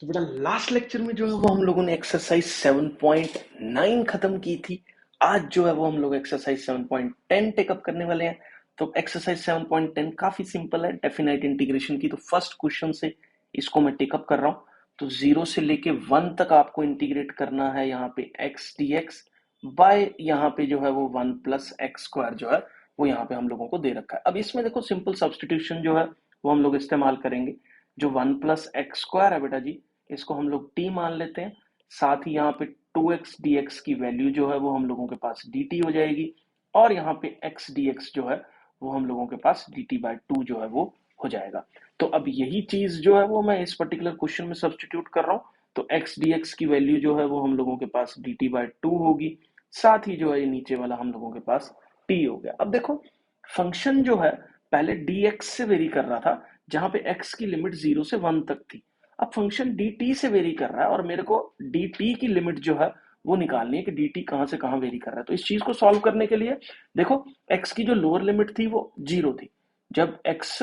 तो बेटा last lecture में जो है वो हम लोगों ने एक्सरसाइज 7.9 खत्म की थी। आज जो है वो हम लोग एक्सरसाइज 7.10 टेकअप करने वाले हैं। तो एक्सरसाइज 7.10 काफी सिंपल है, डेफिनाइट इंटीग्रेशन की। तो फर्स्ट क्वेश्चन से इसको मैं टेकअप कर रहा हूँ। तो 0 से लेके 1 तक आपको इंटीग्रेट करना है यहाँ पे एक्स डी एक्स बाय यहाँ पे जो है वो 1 प्लस एक्स स्क्वायर जो है वो यहाँ पे हम लोगों को दे रखा है। अब इसमें देखो सिंपल सब्सटीट्यूशन जो है वो हम लोग इस्तेमाल करेंगे। जो 1 प्लस एक्स स्क्वायर है बेटा जी, इसको हम लोग t मान लेते हैं। साथ ही यहाँ पे 2x dx की वैल्यू जो है वो हम लोगों के पास dt हो जाएगी। और यहाँ पे x dx जो है वो हम लोगों के पास dt बाय 2 जो है वो हो जाएगा। तो अब यही चीज जो है वो मैं इस पर्टिकुलर क्वेश्चन में सब्सटीट्यूट कर रहा हूँ। तो x dx की वैल्यू जो है वो हम लोगों के पास dt बाय 2 होगी। साथ ही जो है ये नीचे वाला हम लोगों के पास t हो गया। अब देखो फंक्शन जो है पहले dx से वेरी कर रहा था, जहां पे x की लिमिट 0 से 1 तक थी। अब फंक्शन dt से वेरी कर रहा है और मेरे को dt की लिमिट जो है वो निकालनी है कि dt कहां से कहां वेरी कर रहा है। तो इस चीज को सॉल्व करने के लिए देखो x की जो लोअर लिमिट थी वो 0 थी। जब x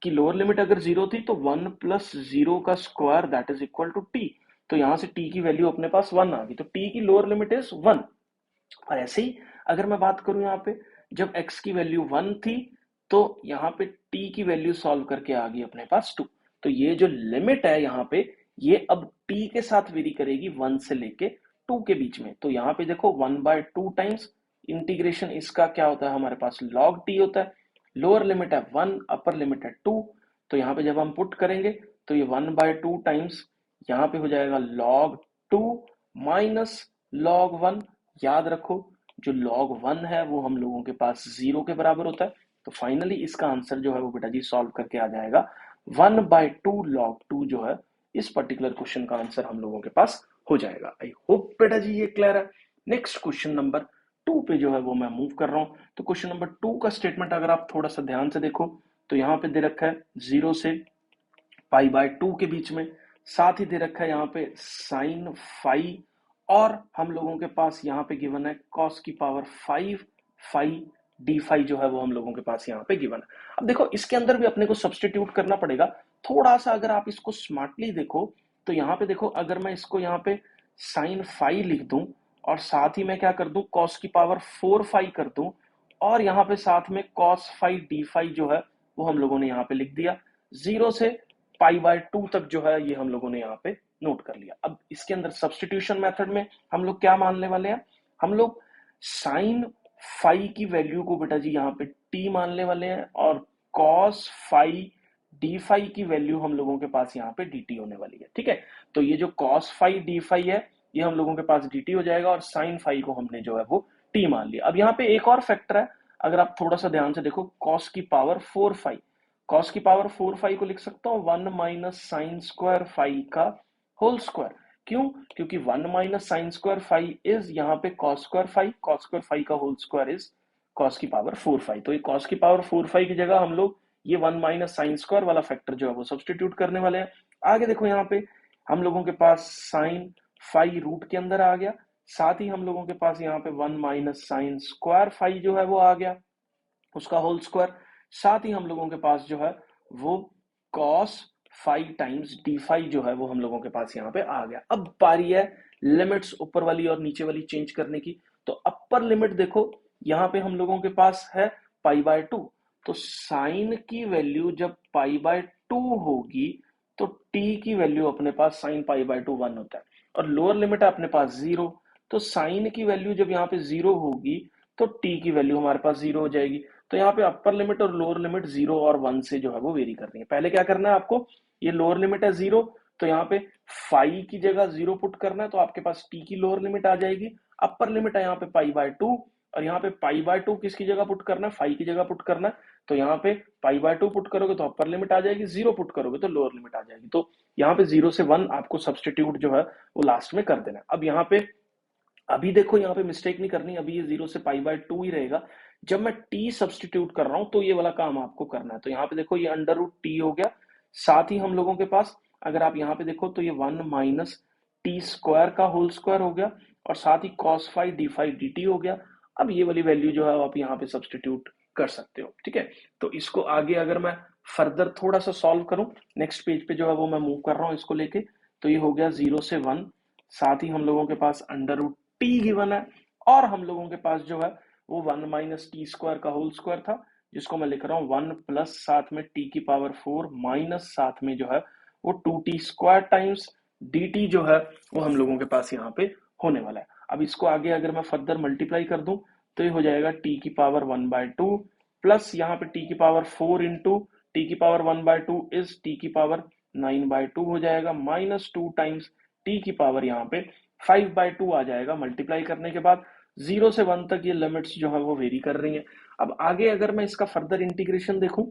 की लोअर लिमिट अगर 0 थी तो 1 प्लस 0 का square that is equal to t। तो यहां से t की वैल्यू अपने पास 1 आ गई। तो t की लोअर लिमिट इज 1। और ऐसे ही अगर मैं बात करूं यहाँ पे, जब x की वैल्यू 1 थी तो यहाँ पे t की वैल्यू सॉल्व करके आ गई अपने पास 2। तो ये जो लिमिट है यहाँ पे ये अब t के साथ वेरी करेगी 1 से लेके 2 के बीच में। तो यहाँ पे देखो 1/2 टाइम्स इंटीग्रेशन इसका क्या होता है, हमारे पास log t होता है। लोअर लिमिट है 1, अपर लिमिट है 2। तो यहाँ पे जब हम पुट करेंगे तो ये 1/2 टाइम्स यहाँ पे हो जाएगा log 2 माइनस log 1। याद रखो जो log 1 है वो हम लोगों के पास 0 के बराबर होता है। तो फाइनली इसका आंसर जो है वो बेटा जी सॉल्व करके आ जाएगा 1/2 log 2 जो है इस पर्टिकुलर क्वेश्चन का आंसर हम लोगों के पास हो जाएगा। आई होप बेटा जी ये क्लियर है। नेक्स्ट क्वेश्चन नंबर 2 पे जो है वो मैं मूव कर रहा हूँ। तो क्वेश्चन नंबर 2 का स्टेटमेंट अगर आप थोड़ा सा ध्यान से देखो तो यहाँ पे दे रखा है 0 से π/2 के बीच में। साथ ही दे रखा है यहाँ पे साइन फाई। और हम लोगों के पास यहाँ पे गिवन है कॉस की पावर 5 फाई डी फाई जो है वो हम लोगों के पास यहाँ पे गिवन है। अब देखो इसके अंदर भी अपने को सब्सटीट्यूट करना पड़ेगा थोड़ा सा। अगर आप इसको स्मार्टली देखो तो यहाँ पे देखो अगर मैं इसको यहाँ पे साइन फाई लिख दूं और साथ ही मैं क्या कर दूं कॉस की पावर 4 फाई कर दूं और यहाँ पे साथ में कॉस फाई डी फाई जो है वो हम लोगों ने यहाँ पे लिख दिया। 0 से π/2 तक जो है ये हम लोगों ने यहाँ पे नोट कर लिया। अब इसके अंदर सब्सटीट्यूशन मेथड में हम लोग क्या मानने वाले हैं, हम लोग साइन फाई की वैल्यू को बेटा जी यहाँ पे t मानने वाले हैं और कॉस फाई डी फाई की वैल्यू हम लोगों के पास यहाँ पे dt होने वाली है। ठीक है, तो ये जो कॉस फाई डी फाई है ये हम लोगों के पास dt हो जाएगा और साइन फाई को हमने जो है वो t मान लिया। अब यहाँ पे एक और फैक्टर है, अगर आप थोड़ा सा ध्यान से देखो कॉस की पावर 4 फाई, कॉस की पावर 4 फाई को लिख सकता हूँ 1 माइनस साइन स्क्वायर फाई का होल स्क्वायर। क्यों? क्योंकि 1 minus sine square phi is यहाँ पे cos square phi, cos square phi का होल स्क्वायर इज कॉस की पावर 4 फाई। तो ये कॉस की पावर 4 फाई की जगह हम लोग ये 1 माइनस साइन स्क्वायर वाला फैक्टर जो है वो सब्सटीट्यूट करने वाले हैं। आगे देखो यहाँ पे हम लोगों के पास साइन फाई रूट के अंदर आ गया। साथ ही हम लोगों के पास यहाँ पे 1 माइनस साइन स्क्वायर फाई जो है वो आ गया, उसका होल स्क्वायर। साथ ही हम लोगों के पास जो है वो cos phi times d phi जो है वो हम लोगों के पास यहाँ पे आ गया। अब बारी है लिमिट्स ऊपर वाली और नीचे वाली चेंज करने की। तो अपर लिमिट देखो यहाँ पे हम लोगों के पास है π/2। तो साइन की वैल्यू जब π/2 होगी तो t की वैल्यू अपने पास साइन π/2 1 होता है और लोअर लिमिट है अपने पास 0। तो साइन की वैल्यू जब यहाँ पे 0 होगी तो t की वैल्यू हमारे पास 0 हो जाएगी। तो यहाँ पे अपर लिमिट और लोअर लिमिट 0 और 1 से जो है वो वेरी करनी है। पहले क्या करना है आपको, ये लोअर लिमिट है 0 तो यहाँ पे फाई की जगह 0 पुट करना है तो आपके पास t की लोअर लिमिट आ जाएगी। अपर लिमिट है यहाँ पे π/2 और यहाँ पे π/2 किसकी जगह पुट करना है, फाई की जगह पुट करना है। तो यहाँ पे π/2 पुट करोगे तो अपर लिमिट आ जाएगी, 0 पुट करोगे तो लोअर लिमिट आ जाएगी। तो यहाँ पे 0 से 1 आपको सब्सटीट्यूट जो है वो लास्ट में कर देना है। अब यहाँ पे अभी देखो यहाँ पे मिस्टेक नहीं करनी, अभी ये 0 से π/2 ही रहेगा। जब मैं t सब्सटीट्यूट कर रहा हूं तो ये वाला काम आपको करना है। तो यहाँ पे देखो ये अंडर रूट टी हो गया। साथ ही हम लोगों के पास अगर आप यहाँ पे देखो तो ये 1 माइनस टी स्क्वायर का होल स्क्वायर हो गया और साथ ही cos phi d phi d t हो गया। अब ये वाली वैल्यू जो है आप यहाँ पे सब्सटीट्यूट कर सकते हो। ठीक है, तो इसको आगे अगर मैं फर्दर थोड़ा सा सॉल्व करूं, नेक्स्ट पेज पे जो है वो मैं मूव कर रहा हूँ इसको लेके। तो ये हो गया 0 से 1, साथ ही हम लोगों के पास अंडर रूट टी गिवन है, और हम लोगों के पास जो है वो 1 माइनस टी स्क्वायर का होल स्क्वायर था, जिसको मैं लिख रहा हूँ 1 प्लस साथ में टी की पावर 4 माइनस साथ में जो है वो 2t स्क्वायर टाइम्स dt जो है वो हम लोगों के पास यहाँ पे होने वाला है। अब इसको आगे अगर मैं फर्दर मल्टीप्लाई कर दूं तो ये हो जाएगा t की पावर 1/2 प्लस यहाँ पे t की पावर 4 इंटू टी की पावर 1/2 इज t की पावर 9/2 हो जाएगा, माइनस 2 टाइम्स t की पावर यहाँ पे 5/2 आ जाएगा। मल्टीप्लाई करने के बाद 0 से 1 तक ये लिमिट्स जो है वो वेरी कर रही हैं। अब आगे अगर मैं इसका फर्दर इंटीग्रेशन देखूं,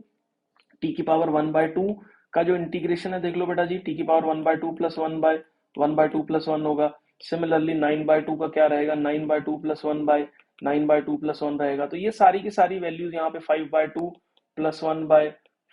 t की पावर 1/2 का जो इंटीग्रेशन है देख लो बेटा जी, t की पावर 1/2 प्लस 1/2 प्लस 1 होगा। सिमिलरली 9/2 का क्या रहेगा, 9/2 प्लस 9/2 प्लस 1 रहेगा। तो ये सारी की सारी वैल्यूज यहाँ पे 5/2 प्लस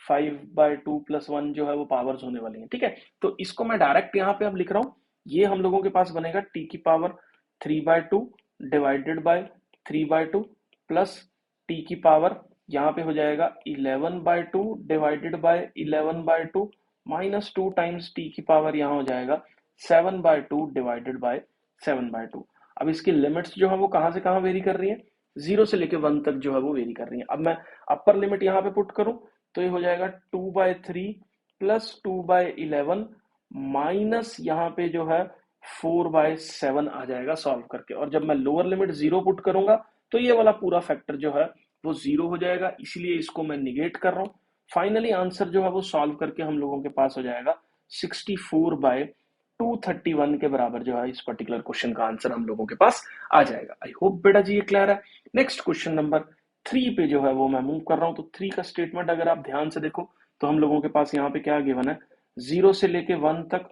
5/2 प्लस 1 जो है वो पावर्स होने वाली हैं, ठीक है। तो इसको मैं डायरेक्ट यहाँ पे अब लिख रहा हूँ, ये हम लोगों के पास बनेगा t की power 3/2 divided by 3/2 plus t की पावर यहाँ पे हो जाएगा 11/2 divided by 11/2 minus 2 times t की पावर यहाँ हो जाएगा 7/2 डिवाइडेड बाय 7/2। अब इसकी लिमिट्स जो है वो कहाँ से कहाँ वेरी कर रही है, 0 से लेके 1 तक जो है वो वेरी कर रही है। अब मैं अपर लिमिट यहाँ पे पुट करूं तो ये हो जाएगा 2/3 प्लस 2/11 माइनस यहाँ पे जो है 4/7 आ जाएगा सॉल्व करके। और जब मैं लोअर लिमिट 0 पुट करूंगा तो ये वाला पूरा फैक्टर जो है वो 0 हो जाएगा, इसलिए इसको मैं निगेट कर रहा हूँ। फाइनली आंसर जो है वो सॉल्व करके हम लोगों के पास हो जाएगा 64/231 के बराबर जो है इस पर्टिकुलर क्वेश्चन का आंसर हम लोगों के पास आ जाएगा। आई होप बेटा जी ये क्लियर है। नेक्स्ट क्वेश्चन नंबर 3 पे जो है वो मैं मूव कर रहा हूं। तो 3 का स्टेटमेंट अगर आप ध्यान से देखो तो हम लोगों के पास यहाँ पे क्या गिवन है, 0 से लेके 1 तक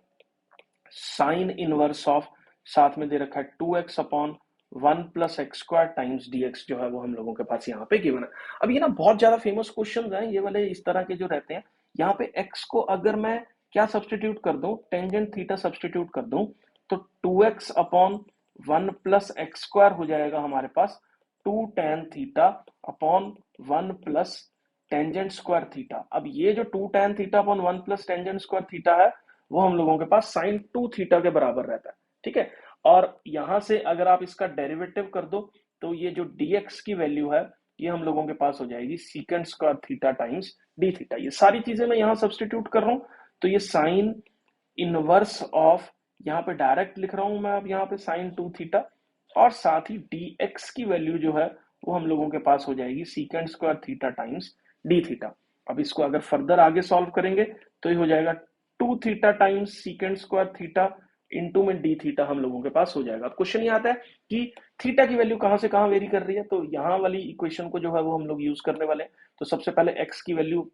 साइन इनवर्स ऑफ, साथ में दे रखा है 2x upon 1 plus x square times dx जो है वो हम लोगों के पास यहाँ पे गिवन है। अब ये ना बहुत ज्यादा फेमस क्वेश्चन हैं ये वाले, इस तरह के जो रहते हैं। यहाँ पे x को अगर मैं क्या सब्सटीट्यूट कर दूं, टेंजेंट थीटा सब्सटीट्यूट कर दूं, तो 2x upon 1 plus x square हो जाएगा हमारे पास 2 tan theta upon 1 plus tangent square theta. अब ये जो 2 tan theta upon 1 plus tangent square theta है वो हम लोगों के पास साइन 2 थीटा के बराबर रहता है, ठीक है। और यहां से अगर आप इसका डेरिवेटिव कर दो तो ये जो dx की वैल्यू है ये हम लोगों के पास हो जाएगी secant square theta times D theta. ये सारी चीजें मैं यहां सब्सटीट्यूट कर रहा हूं तो ये साइन इनवर्स ऑफ, यहाँ पे डायरेक्ट लिख रहा हूं मैं अब यहाँ पे साइन 2 थीटा, और साथ ही dx की वैल्यू जो है वो हम लोगों के पास हो जाएगी secant square theta times D theta. अब इसको अगर फर्दर आगे सॉल्व करेंगे तो ये हो जाएगा 2 theta times secant square theta into में डी थीटा हम लोगों के पास हो जाएगा। अब क्वेश्चन ये आता है कि थीटा की वैल्यू कहां से कहां वेरी कर रही है, तो यहाँ वाली इक्वेशन को जो है वो हम लोग यूज करने वाले हैं। तो सबसे पहले x की वैल्यू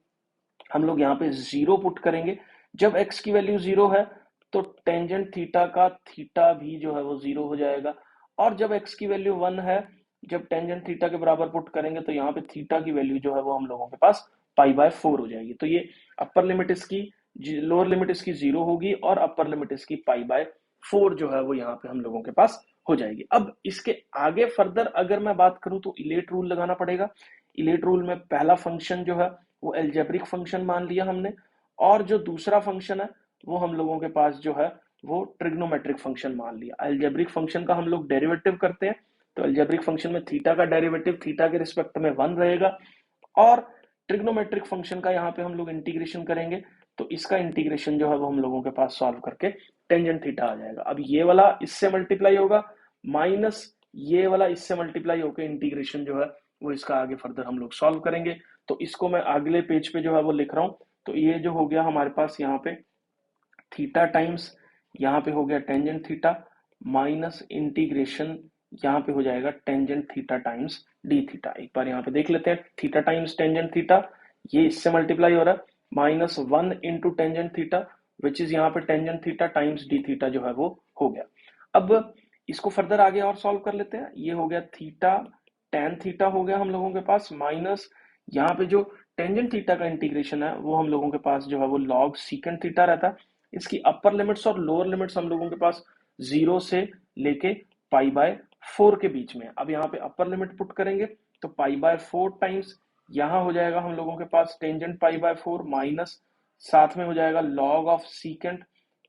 हम लोग यहाँ पे 0 पुट करेंगे। जब x की वैल्यू 0 है तो टेंजेंट थीटा का थीटा भी जो है वो 0 हो जाएगा, और जब x की वैल्यू 1 है, जब टेंजेंट थीटा के बराबर पुट करेंगे तो यहाँ पे थीटा की वैल्यू जो है वो हम लोगों के पास π/4 हो जाएगी। तो ये अपर लिमिट इसकी, लोअर लिमिट इसकी 0 होगी और अपर लिमिट इसकी π/4 जो है वो यहाँ पे हम लोगों के पास हो जाएगी। अब इसके आगे फर्दर अगर मैं बात करूं तो इलेट रूल लगाना पड़ेगा। इलेट रूल में पहला फंक्शन जो है वो एल्जेब्रिक फंक्शन मान लिया हमने, और जो दूसरा फंक्शन है वो हम लोगों के पास जो है वो ट्रिग्नोमेट्रिक फंक्शन मान लिया। एल्जेब्रिक फंक्शन का हम लोग डेरिवेटिव करते हैं तो एल्जेब्रिक फंक्शन में थीटा का डेरिवेटिव थीटा के रिस्पेक्ट में 1 रहेगा, और ट्रिग्नोमेट्रिक फंक्शन का यहाँ पे हम लोग इंटीग्रेशन करेंगे तो इसका इंटीग्रेशन जो है वो हम लोगों के पास सॉल्व करके टेंजेंट थीटा आ जाएगा। अब ये वाला इससे मल्टीप्लाई होगा माइनस ये वाला इससे मल्टीप्लाई होकर इंटीग्रेशन जो है वो इसका आगे फर्दर हम लोग सॉल्व करेंगे। तो इसको मैं अगले पेज पे जो है वो लिख रहा हूं। तो ये जो हो गया हमारे पास यहाँ पे थीटा टाइम्स यहाँ पे हो गया टेंजेंट थीटा माइनस इंटीग्रेशन यहाँ पे हो जाएगा tangent theta times D theta. एक बार यहाँ पे देख लेते हैं, थीटा टाइम्स टेंजेंट थीटा ये इससे मल्टीप्लाई हो रहा है minus 1 into tangent theta which is यहाँ पे tangent theta times D theta जो है वो हो गया। अब इसको फर्दर आगे और सॉल्व कर लेते हैं। ये हो गया थीटा टेन थीटा हो गया हम लोगों के पास, माइनस यहाँ पे जो टेंजेंट थीटा का इंटीग्रेशन है वो हम लोगों के पास जो है वो लॉग सीकेंट थीटा रहता है। इसकी अपर लिमिट्स और लोअर लिमिट्स हम लोगों के पास 0 से लेके π/4 के बीच में। अब यहाँ पे अपर लिमिट पुट करेंगे तो π/4 टाइम्स यहाँ हो जाएगा हम लोगों के पास टेंजेंट π/4 माइनस साथ में हो जाएगा लॉग ऑफ सीकेंट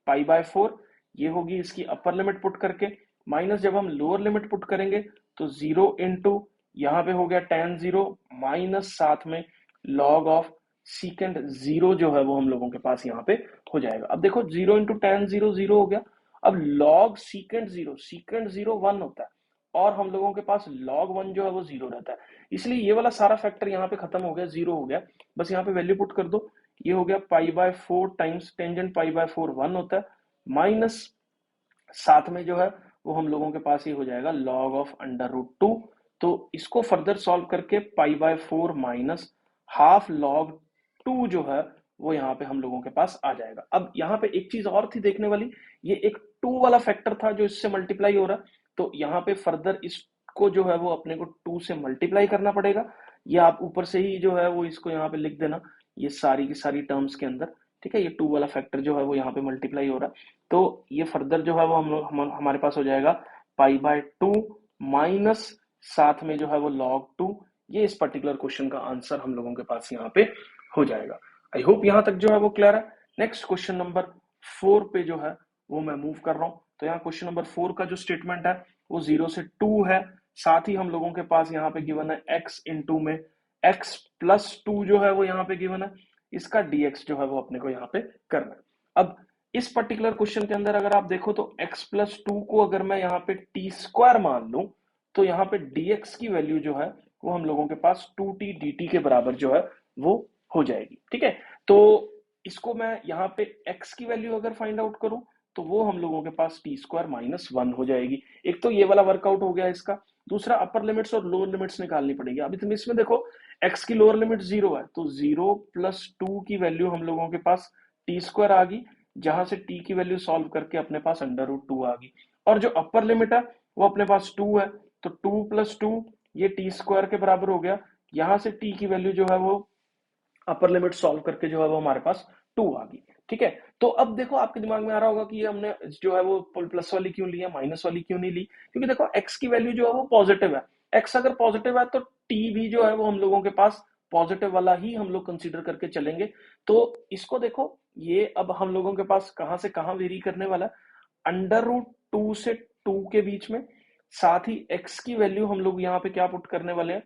पाई/4, ये होगी इसकी अपर लिमिट पुट करके, माइनस जब हम लोअर लिमिट पुट करेंगे तो 0 इंटू यहाँ पे हो गया tan 0 माइनस साथ में log ऑफ सीकेंड 0 जो है वो हम लोगों के पास यहाँ पे हो जाएगा। अब देखो 0 इंटू tan 0 0 हो गया। अब log सीकेंड 0 1 होता है और हम लोगों के पास log 1 जो है वो 0 रहता है, इसलिए ये वाला सारा फैक्टर यहाँ पे खत्म हो गया, 0 हो गया। बस यहाँ पे वैल्यू पुट कर दो, ये हो गया पाई/4 टाइम्स टेंजेंट पाई/4 1 होता है, माइनस साथ में जो है वो हम लोगों के पास ये हो जाएगा log ऑफ √2। तो इसको फर्दर सॉल्व करके पाई/4 माइनस हाफ log 2 जो है वो यहाँ पे हम लोगों के पास आ जाएगा। अब यहाँ पे एक चीज और थी देखने वाली, ये एक 2 वाला फैक्टर था जो इससे मल्टीप्लाई हो रहा है, तो यहाँ पे फर्दर इसको जो है वो अपने को 2 से मल्टीप्लाई करना पड़ेगा। ये आप ऊपर से ही जो है वो इसको यहाँ पे लिख देना, ये सारी की सारी टर्म्स के अंदर, ठीक है। ये 2 वाला फैक्टर जो है वो यहाँ पे मल्टीप्लाई हो रहा है, तो ये फर्दर जो है वो हमारे पास हो जाएगा पाई/2 माइनस साथ में जो है वो log 2। ये इस पर्टिकुलर क्वेश्चन का आंसर हम लोगों के पास यहाँ पे हो जाएगा। आई होप यहाँ तक जो है वो क्लियर है। नेक्स्ट क्वेश्चन नंबर 4 पे जो है वो मैं मूव कर रहा हूँ। तो यहाँ क्वेश्चन नंबर 4 का जो स्टेटमेंट है वो 0 से 2 है, साथ ही हम लोगों के पास यहाँ पे गिवन है x इंटू में x+2 जो है वो यहाँ पे गिवन है, इसका dx जो है वो अपने को यहाँ पे करना है। अब इस पर्टिकुलर क्वेश्चन के अंदर अगर आप देखो तो x+2 को अगर मैं यहाँ पे t² मान लूं तो यहाँ पे dx की वैल्यू जो है वो हम लोगों के पास 2t dt के बराबर जो है वो हो जाएगी, ठीक है। तो इसको मैं यहाँ पे x की वैल्यू अगर फाइंड आउट करूं तो वो हम लोगों के पास t² माइनस 1 हो जाएगी। एक तो ये वाला वर्कआउट हो गया इसका, दूसरा अपर लिमिट्स और लोअर लिमिट्स निकालनी पड़ेगी। अभी तुम इसमें देखो x की लोअर लिमिट 0 है, तो 0 + 2 की वैल्यू हम लोगों के पास t² आ गई, जहां से t की वैल्यू सॉल्व करके अपने पास √2 आ गई, और जो अपर लिमिट है वो अपने पास 2 है, तो 2 + 2 ये t² के बराबर हो गया। यहां से t की वैल्यू जो है वो अपर लिमिट सॉल्व करके जो है वो हमारे पास 2 आ गई, ठीक है। तो अब देखो आपके दिमाग में आ रहा होगा कि ये हमने जो है वो प्लस वाली क्यों ली है, माइनस वाली क्यों नहीं ली, क्योंकि देखो x की वैल्यू जो है वो पॉजिटिव है, x अगर पॉजिटिव है तो t भी जो है वो हम लोगों के पास पॉजिटिव वाला ही हम लोग कंसीडर करके चलेंगे। तो इसको देखो, ये अब हम लोगों के पास कहां से कहां वेरी करने वाला है, √2 से 2 के बीच में, साथ ही x की वैल्यू हम लोग यहाँ पे क्या पुट करने वाले हैं,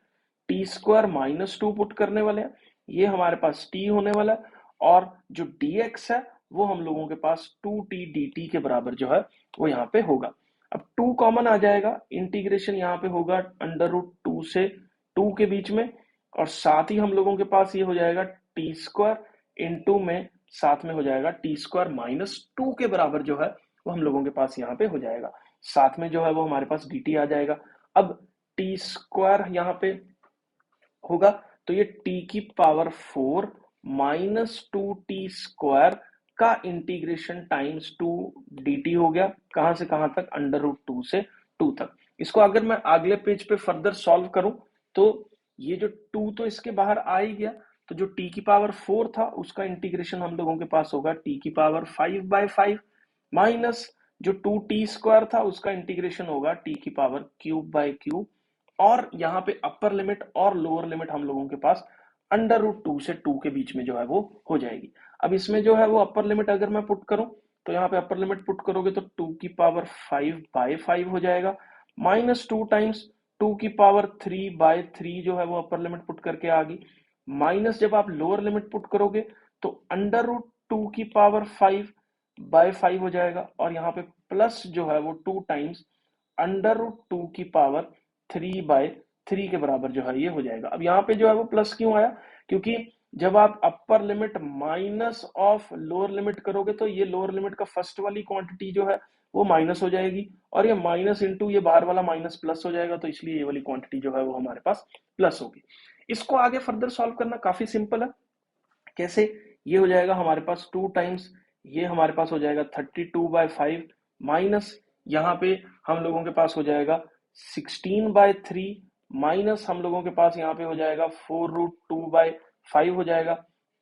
t² माइनस 2 पुट करने वाले हैं, ये हमारे पास t होने वाला है, और जो dx है वो हम लोगों के पास 2t dt के बराबर जो है वो यहाँ पे होगा। अब 2 कॉमन आ जाएगा, इंटीग्रेशन यहाँ पे होगा √2 से 2 के बीच में, और साथ ही हम लोगों के पास ये हो जाएगा t² इंटू में साथ में हो जाएगा t² माइनस 2 के बराबर जो है वो हम लोगों के पास यहाँ पे हो जाएगा, साथ में जो है वो हमारे पास dt आ जाएगा। अब t² यहाँ पे होगा तो ये t⁴ माइनस 2t² का इंटीग्रेशन टाइम्स 2 dt हो गया, कहां से कहां तक, √2 से 2 तक। इसको अगर मैं अगले पेज पे फर्दर सॉल्व करूं तो ये जो 2 तो इसके बाहर आ ही गया, तो जो t⁴ था उसका इंटीग्रेशन हम लोगों के पास होगा t⁵/5 माइनस जो 2t² था उसका इंटीग्रेशन होगा t⁵³ और यहाँ पे अपर लिमिट और लोअर लिमिट हम लोगों के पास √2 से 2 के बीच में जो है वो हो जाएगी। अब इसमें जो है वो अपर लिमिट अगर मैं पुट करूं तो यहाँ पे अपर लिमिट पुट करोगे तो 2⁵/5 हो जाएगा, माइनस 2 टाइम्स 2⁵3/3 जो है वो अपर लिमिट पुट करके आ गई, माइनस जब आप लोअर लिमिट पुट करोगे तो √2⁵5/5 हो जाएगा, और यहाँ पे प्लस जो है वो 2 टाइम्स √2⁵3/3 के बराबर जो है ये हो जाएगा। अब यहाँ पे जो है वो प्लस क्यों आया, क्योंकि जब आप upper limit minus of lower limit करोगे तो ये लोअर लिमिट का फर्स्ट वाली क्वांटिटी जो है वो माइनस हो जाएगी, और ये माइनस इंटू ये बाहर वाला माइनस प्लस हो जाएगा, तो इसलिए ये वाली क्वांटिटी जो है वो हमारे पास प्लस होगी। इसको आगे फर्दर सॉल्व करना काफी सिंपल है। कैसे, ये हो जाएगा हमारे पास 2 टाइम्स ये हमारे पास हो जाएगा 32/5 माइनस यहाँ पे हम लोगों के पास हो जाएगा 16/3 माइनस हम लोगों के पास यहाँ पे हो जाएगा 4√2/5 हो जाएगा,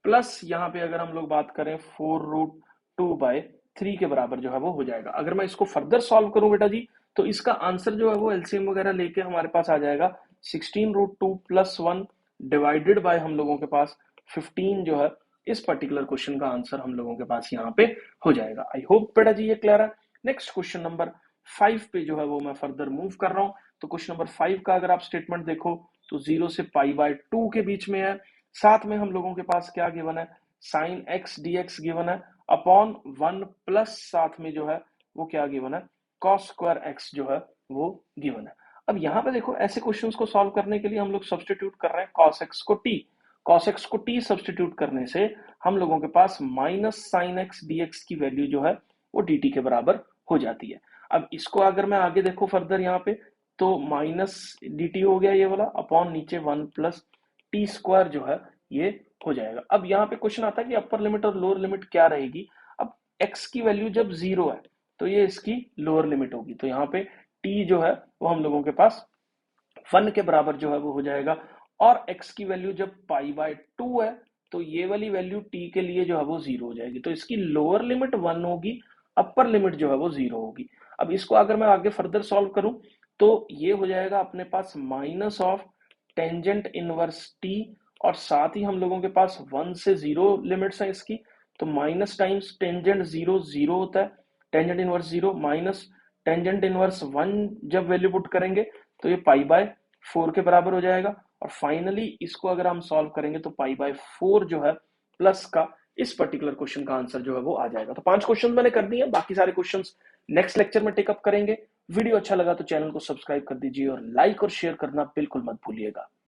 प्लस यहाँ पे अगर हम लोग बात करें 4√2/3 के बराबर जो है वो हो जाएगा। अगर मैं इसको फर्दर सॉल्व करूं बेटा जी तो इसका आंसर जो है वो एलसीएम वगैरह लेके हमारे पास आ जाएगा 16√2 + 1 डिवाइडेड बाय हम लोगों के पास 15 जो है इस पर्टिकुलर क्वेश्चन का आंसर हम लोगों के पास यहाँ पे हो जाएगा। आई होप बेटा जी ये क्लियर है। नेक्स्ट क्वेश्चन नंबर 5 पे जो है वो मैं फर्दर मूव कर रहा हूँ। तो क्वेश्चन नंबर 5 का अगर आप स्टेटमेंट देखो तो 0 से π/2 के बीच में है। साथ में हम लोगों के पास क्या गिवन है, साइन एक्स dx गिवन है अपॉन 1 प्लस साथ में जो है वो क्या गिवन है, कॉस स्क्वायर एक्स जो है वो गिवन है। अब यहाँ पे देखो ऐसे क्वेश्चंस को सॉल्व करने के लिए हम लोग सब्स्टिट्यूट कर रहे हैं cos x को t। cos x को t सब्स्टिट्यूट करने से हम लोगों के पास माइनस साइन एक्स dx की वैल्यू जो है वो dt के बराबर हो जाती है। अब इसको अगर मैं आगे देखो फर्दर यहाँ पे तो माइनस dt हो गया ये वाला अपॉन नीचे 1 प्लस टी स्क्वायर जो है ये हो जाएगा। अब यहाँ पे क्वेश्चन आता है कि अपर लिमिट और लोअर लिमिट क्या रहेगी। अब x की वैल्यू जब 0 है तो ये इसकी लोअर लिमिट होगी, तो यहाँ पे t जो है वो हम लोगों के पास 1 के बराबर जो है वो हो जाएगा। और x की वैल्यू जब π/2 है तो ये वाली वैल्यू t के लिए जो है वो 0 हो जाएगी, तो इसकी लोअर लिमिट 1 होगी, अपर लिमिट जो है वो 0 होगी। अब इसको अगर मैं आगे फर्दर सॉल्व करूं तो ये हो जाएगा अपने पास minus of tangent inverse t, और साथ ही हम लोगों के पास 1 से 0 लिमिट्स हैं इसकी, तो माइनस टाइम्स टेंजेंट 0 0 होता है, tangent inverse 0 minus tangent inverse 1 जब वैल्यू पुट करेंगे तो ये π/4 के बराबर हो जाएगा। और फाइनली इसको अगर हम सॉल्व करेंगे तो π/4 जो है प्लस का इस पर्टिकुलर क्वेश्चन का आंसर जो है वो आ जाएगा। तो 5 क्वेश्चन मैंने कर दिए, बाकी सारे क्वेश्चंस नेक्स्ट लेक्चर में टेकअप करेंगे। वीडियो अच्छा लगा तो चैनल को सब्सक्राइब कर दीजिए और लाइक और शेयर करना बिल्कुल मत भूलिएगा।